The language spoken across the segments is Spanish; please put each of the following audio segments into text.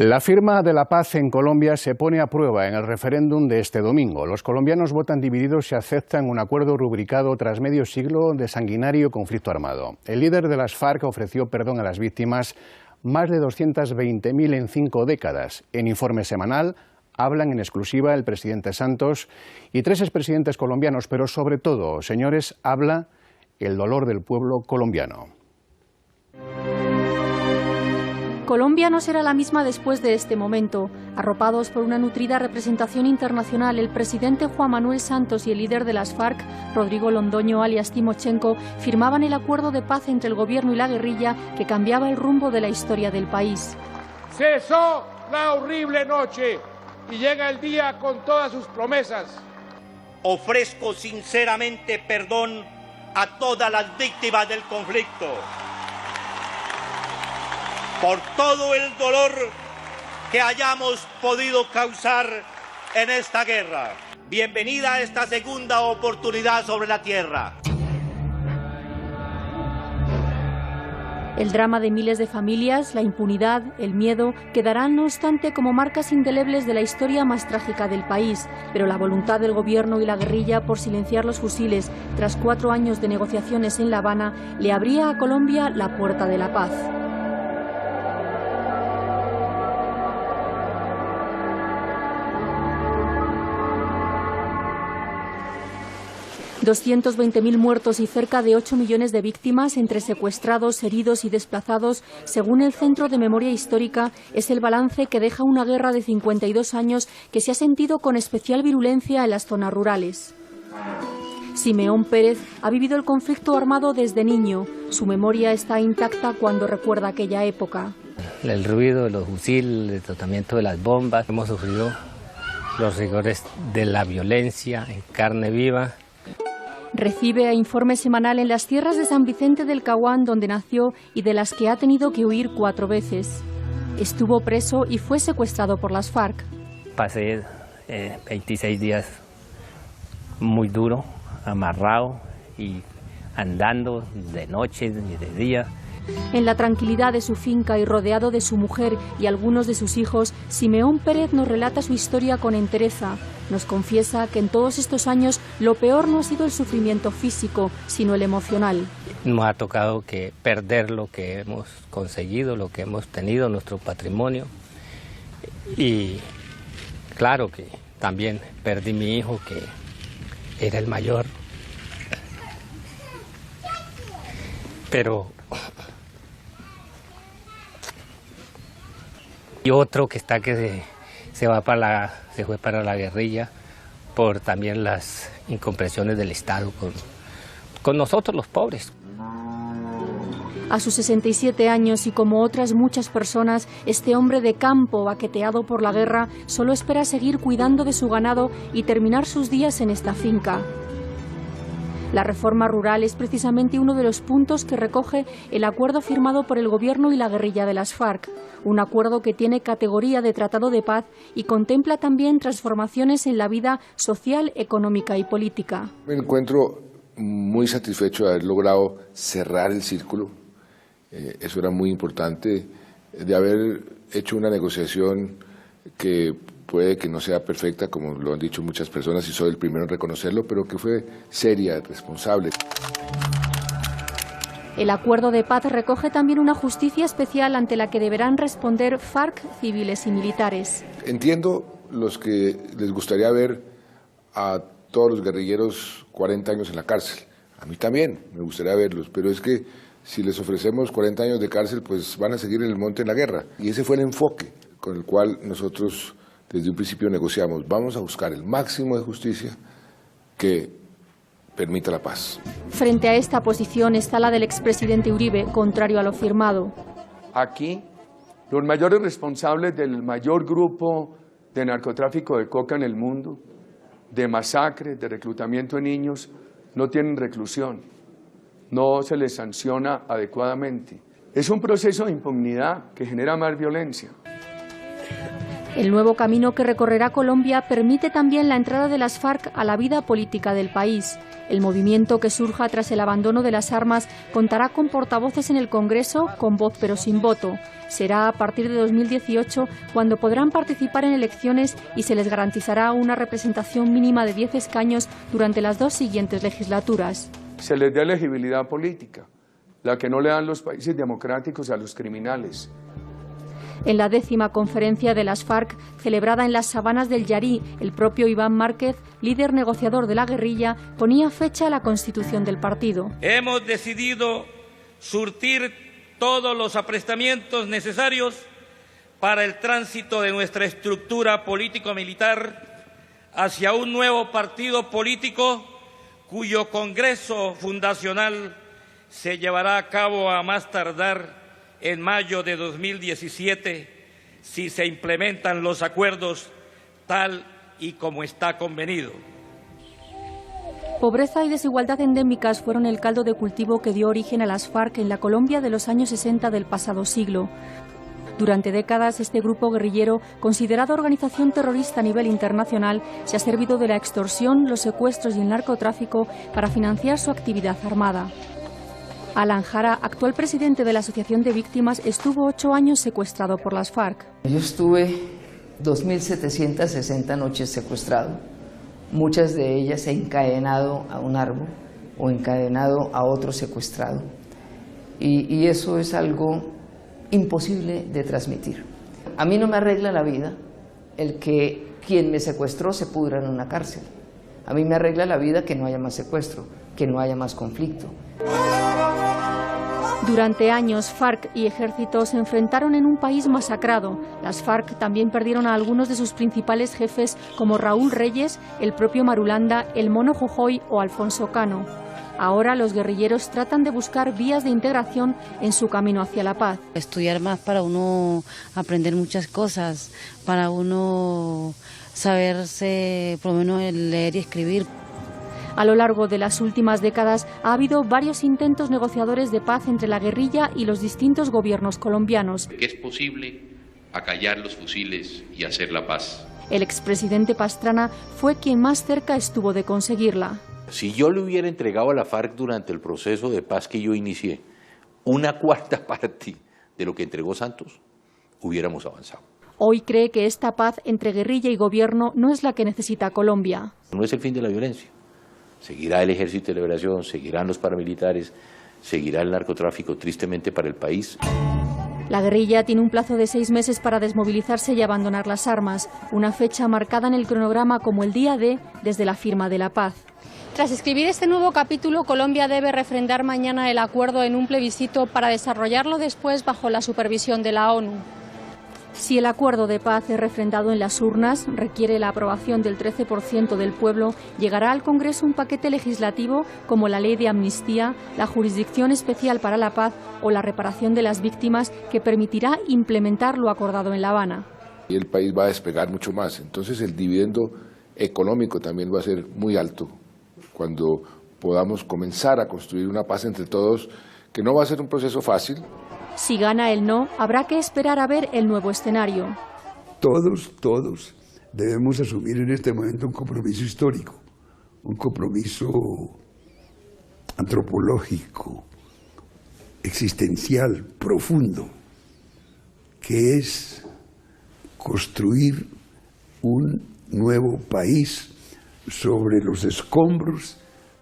La firma de la paz en Colombia se pone a prueba en el referéndum de este domingo. Los colombianos votan divididos y aceptan un acuerdo rubricado tras medio siglo de sanguinario conflicto armado. El líder de las FARC ofreció perdón a las víctimas, más de 220.000 en 5 décadas. En informe semanal hablan en exclusiva el presidente Santos y 3 expresidentes colombianos, pero sobre todo, señores, habla el dolor del pueblo colombiano. Colombia no será la misma después de este momento. Arropados por una nutrida representación internacional, el presidente Juan Manuel Santos y el líder de las FARC, Rodrigo Londoño alias Timochenko, firmaban el acuerdo de paz entre el gobierno y la guerrilla que cambiaba el rumbo de la historia del país. Cesó la horrible noche y llega el día con todas sus promesas. Ofrezco sinceramente perdón a todas las víctimas del conflicto, por todo el dolor que hayamos podido causar en esta guerra. Bienvenida a esta segunda oportunidad sobre la tierra. El drama de miles de familias, la impunidad, el miedo, quedarán no obstante como marcas indelebles de la historia más trágica del país. Pero la voluntad del gobierno y la guerrilla por silenciar los fusiles, tras 4 años de negociaciones en La Habana, le abría a Colombia la puerta de la paz. $220.000 muertos y cerca de 8 millones de víctimas entre secuestrados, heridos y desplazados, según el Centro de Memoria Histórica, es el balance que deja una guerra de 52 años que se ha sentido con especial virulencia en las zonas rurales. Simeón Pérez ha vivido el conflicto armado desde niño. Su memoria está intacta cuando recuerda aquella época. El ruido de los fusiles, el tratamiento de las bombas. Hemos sufrido los rigores de la violencia en carne viva. Recibe informe semanal en las tierras de San Vicente del Caguán, donde nació y de las que ha tenido que huir 4 veces. Estuvo preso y fue secuestrado por las FARC. Pasé 26 días muy duro, amarrado y andando de noche y de día. En la tranquilidad de su finca y rodeado de su mujer y algunos de sus hijos, Simeón Pérez nos relata su historia con entereza. Nos confiesa que en todos estos años lo peor no ha sido el sufrimiento físico, sino el emocional. Nos ha tocado que perder lo que hemos conseguido, lo que hemos tenido, nuestro patrimonio. Y claro que también perdí mi hijo, que era el mayor. Pero y otro que está que se fue para la guerrilla por también las incomprensiones del Estado con nosotros los pobres. A sus 67 años y como otras muchas personas, este hombre de campo baqueteado por la guerra solo espera seguir cuidando de su ganado y terminar sus días en esta finca. La reforma rural es precisamente uno de los puntos que recoge el acuerdo firmado por el gobierno y la guerrilla de las FARC, un acuerdo que tiene categoría de tratado de paz y contempla también transformaciones en la vida social, económica y política. Me encuentro muy satisfecho de haber logrado cerrar el círculo. Eso era muy importante, de haber hecho una negociación que puede que no sea perfecta, como lo han dicho muchas personas, y soy el primero en reconocerlo, pero que fue seria, responsable. El acuerdo de paz recoge también una justicia especial ante la que deberán responder FARC, civiles y militares. Entiendo los que les gustaría ver a todos los guerrilleros 40 años en la cárcel. A mí también me gustaría verlos, pero es que si les ofrecemos 40 años de cárcel, pues van a seguir en el monte en la guerra. Y ese fue el enfoque con el cual nosotros desde un principio negociamos. Vamos a buscar el máximo de justicia que permita la paz. Frente a esta posición está la del expresidente Uribe, contrario a lo firmado. Aquí, los mayores responsables del mayor grupo de narcotráfico de coca en el mundo, de masacre, de reclutamiento de niños, no tienen reclusión, no se les sanciona adecuadamente. Es un proceso de impunidad que genera más violencia. El nuevo camino que recorrerá Colombia permite también la entrada de las FARC a la vida política del país. El movimiento, que surja tras el abandono de las armas, contará con portavoces en el Congreso, con voz pero sin voto. Será a partir de 2018 cuando podrán participar en elecciones y se les garantizará una representación mínima de 10 escaños durante las 2 siguientes legislaturas. Se les da elegibilidad política, la que no le dan los países democráticos a los criminales. En la 10ª conferencia de las FARC, celebrada en las sabanas del Yarí, el propio Iván Márquez, líder negociador de la guerrilla, ponía fecha a la constitución del partido. Hemos decidido surtir todos los aprestamientos necesarios para el tránsito de nuestra estructura político-militar hacia un nuevo partido político cuyo congreso fundacional se llevará a cabo a más tardar en mayo de 2017, si se implementan los acuerdos tal y como está convenido. Pobreza y desigualdad endémicas fueron el caldo de cultivo que dio origen a las FARC en la Colombia de los años 60 del pasado siglo. Durante décadas, este grupo guerrillero, considerado organización terrorista a nivel internacional, se ha servido de la extorsión, los secuestros y el narcotráfico para financiar su actividad armada. Alan Jara, actual presidente de la Asociación de Víctimas, estuvo 8 años secuestrado por las FARC. Yo estuve 2.760 noches secuestrado, muchas de ellas encadenado a un árbol o encadenado a otro secuestrado. Y eso es algo imposible de transmitir. A mí no me arregla la vida el que quien me secuestró se pudra en una cárcel. A mí me arregla la vida que no haya más secuestro, que no haya más conflicto. Durante años, FARC y ejército se enfrentaron en un país masacrado. Las FARC también perdieron a algunos de sus principales jefes, como Raúl Reyes, el propio Marulanda, el Mono Jojoy o Alfonso Cano. Ahora los guerrilleros tratan de buscar vías de integración en su camino hacia la paz. Estudiar más para uno aprender muchas cosas, para uno saberse, por lo menos, leer y escribir. A lo largo de las últimas décadas ha habido varios intentos negociadores de paz entre la guerrilla y los distintos gobiernos colombianos. Que es posible acallar los fusiles y hacer la paz. El expresidente Pastrana fue quien más cerca estuvo de conseguirla. Si yo le hubiera entregado a la FARC durante el proceso de paz que yo inicié una cuarta parte de lo que entregó Santos, hubiéramos avanzado. Hoy cree que esta paz entre guerrilla y gobierno no es la que necesita Colombia. No es el fin de la violencia. Seguirá el Ejército de Liberación, seguirán los paramilitares, seguirá el narcotráfico, tristemente para el país. La guerrilla tiene un plazo de 6 meses para desmovilizarse y abandonar las armas, una fecha marcada en el cronograma como el día D desde la firma de la paz. Tras escribir este nuevo capítulo, Colombia debe refrendar mañana el acuerdo en un plebiscito para desarrollarlo después bajo la supervisión de la ONU. Si el acuerdo de paz es refrendado en las urnas, requiere la aprobación del 13% del pueblo, llegará al Congreso un paquete legislativo como la ley de amnistía, la jurisdicción especial para la paz o la reparación de las víctimas, que permitirá implementar lo acordado en La Habana. Y el país va a despegar mucho más, entonces el dividendo económico también va a ser muy alto cuando podamos comenzar a construir una paz entre todos, que no va a ser un proceso fácil. Si gana el no, habrá que esperar a ver el nuevo escenario. Todos debemos asumir en este momento un compromiso histórico, un compromiso antropológico, existencial, profundo, que es construir un nuevo país sobre los escombros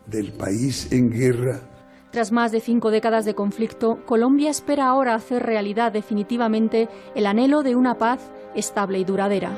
del país en guerra. Tras más de 5 décadas de conflicto, Colombia espera ahora hacer realidad definitivamente el anhelo de una paz estable y duradera.